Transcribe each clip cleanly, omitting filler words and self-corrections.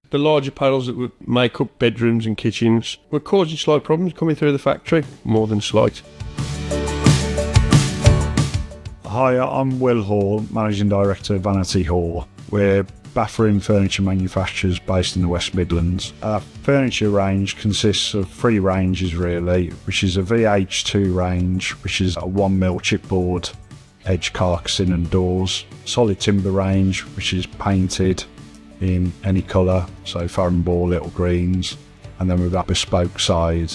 The larger panels that would make up bedrooms and kitchens were causing slight problems coming through the factory, more than slight. Hi, I'm Will Hall, Managing Director of Vanity Hall. We're bathroom furniture manufacturers based in the West Midlands. Our furniture range consists of three ranges really, which is a VH2 range, which is a 1mm chipboard, edge carcassing and doors. Solid timber range, which is painted in any colour, so foreign ball, little greens. And then we've got bespoke side,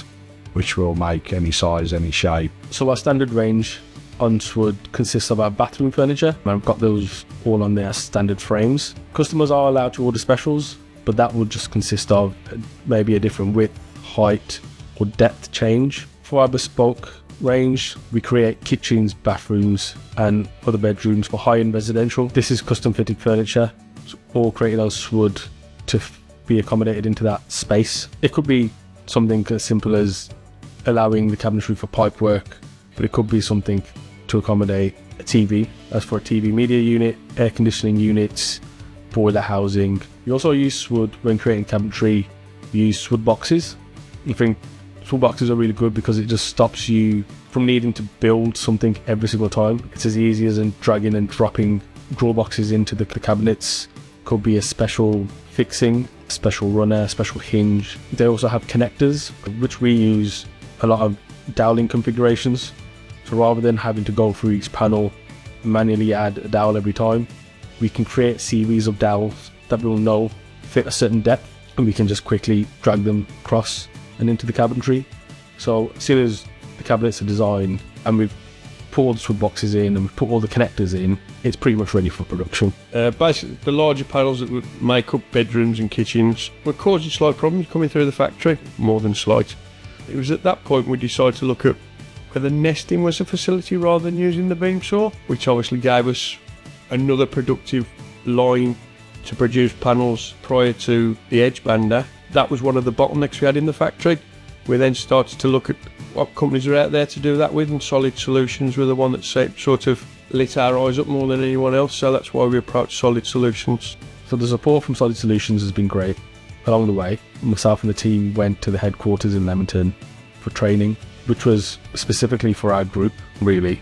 which will make any size, any shape. So our standard range on Swood consists of our bathroom furniture. I've got those all on their standard frames. Customers are allowed to order specials, but that will just consist of maybe a different width, height or depth change. For our bespoke range, we create kitchens, bathrooms and other bedrooms for high-end residential. This is custom fitted furniture, all created on Swood to be accommodated into that space. It could be something as simple as allowing the cabinetry for pipe work, but it could be something to accommodate a TV, as for a TV media unit, air conditioning units, boiler housing. You also use Swood when creating cabinetry. You use Swood boxes. I think Swood boxes are really good because it just stops you from needing to build something every single time. It's as easy as dragging and dropping drawer boxes into the cabinets. Could be a special fixing, special runner, special hinge. They also have connectors, which we use a lot of doweling configurations. So rather than having to go through each panel, manually add a dowel every time, we can create series of dowels that we'll know fit a certain depth, and we can just quickly drag them across and into the cabinetry. So as soon as the cabinets are designed and we've put all the Swood boxes in and we've put all the connectors in, it's pretty much ready for production. Basically, the larger panels that would make up bedrooms and kitchens were causing slight problems coming through the factory, more than slight. It was at that point we decided to look at whether nesting was a facility rather than using the beam saw, which obviously gave us another productive line to produce panels prior to the edge bander. That was one of the bottlenecks we had in the factory. We then started to look at what companies are out there to do that with, and Solid Solutions were the one that sort of lit our eyes up more than anyone else, so that's why we approached Solid Solutions. So the support from Solid Solutions has been great. Along the way, myself and the team went to the headquarters in Leamington for training, which was specifically for our group, really,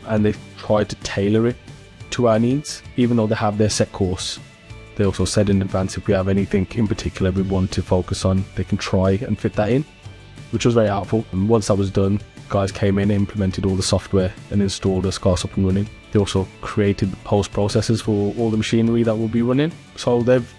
and they tried to tailor it to our needs. Even though they have their set course, they also said in advance if we have anything in particular we want to focus on, they can try and fit that in, which was very helpful. And once that was done, guys came in, implemented all the software and installed us cars up and running. They also created the post processes for all the machinery that will be running. So they've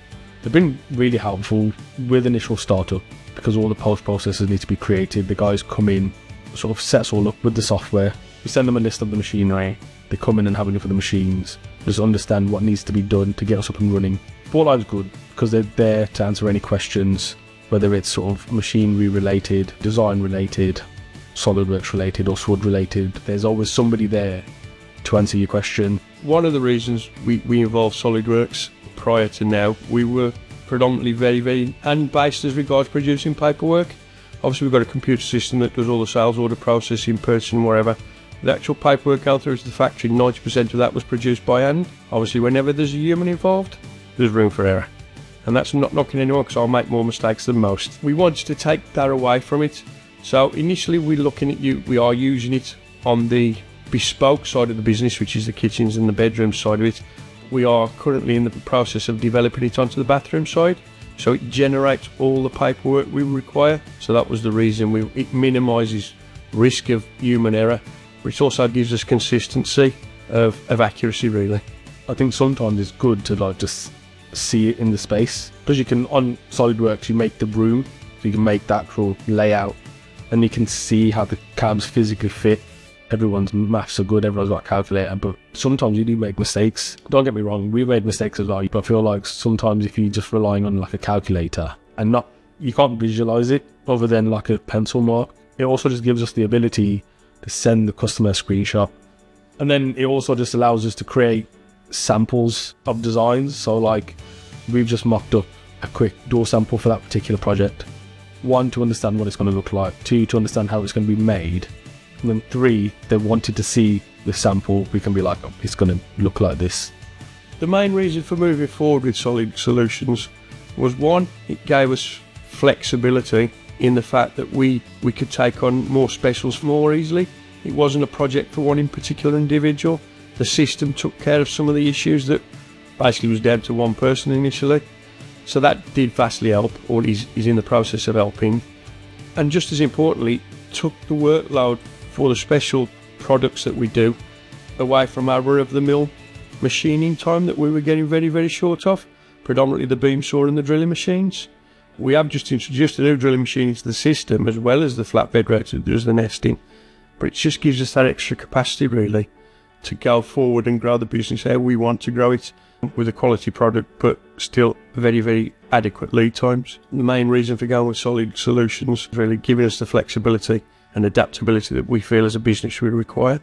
been really helpful with initial startup, because all the post processes need to be created. The guys come in, sort of set us all up with the software. We send them a list of the machinery. They come in and have a look at the machines, just understand what needs to be done to get us up and running. Borline's good because they're there to answer any questions, whether it's sort of machinery related, design related, SolidWorks related or Swood related. There's always somebody there to answer your question. One of the reasons we involved SolidWorks prior to now, we were predominantly very hand-based as regards producing paperwork. Obviously we've got a computer system that does all the sales order processing, purchasing, whatever. The actual paperwork going through to the factory, 90% of that was produced by hand. Obviously whenever there's a human involved, there's room for error. And that's not knocking anyone, because I'll make more mistakes than most. We wanted to take that away from it. So initially we are using it on the bespoke side of the business, which is the kitchens and the bedroom side of it. We are currently in the process of developing it onto the bathroom side, so it generates all the paperwork we require. So that was the reason it minimises risk of human error, which also gives us consistency of accuracy, really. I think sometimes it's good to just see it in the space, because you can, on SolidWorks, you make the room, so you can make that actual layout, and you can see how the cabs physically fit. Everyone's maths are good, everyone's got a calculator, but sometimes you do make mistakes. Don't get me wrong, we made mistakes as well, but I feel like sometimes if you're just relying on like a calculator and you can't visualize it other than like a pencil mark, it also just gives us the ability to send the customer a screenshot. And then it also just allows us to create samples of designs. So like we've just mocked up a quick door sample for that particular project. 1, to understand what it's going to look like. 2, to understand how it's going to be made. And then 3, they wanted to see the sample. We can be like, oh, it's going to look like this. The main reason for moving forward with Solid Solutions was, one, it gave us flexibility in the fact that we could take on more specials more easily. It wasn't a project for one in particular individual. The system took care of some of the issues that basically was down to one person initially. So that did vastly help, or is in the process of helping. And just as importantly, took the workload for the special products that we do away from our run-of-the-mill machining time that we were getting very, very short of, predominantly the beam saw and the drilling machines. We have just introduced a new drilling machine into the system, as well as the flatbed rotor that does the nesting. But it just gives us that extra capacity, really, to go forward and grow the business how we want to grow it, with a quality product, but still very, very adequate lead times. The main reason for going with Solid Solutions is really giving us the flexibility and adaptability that we feel as a business we require.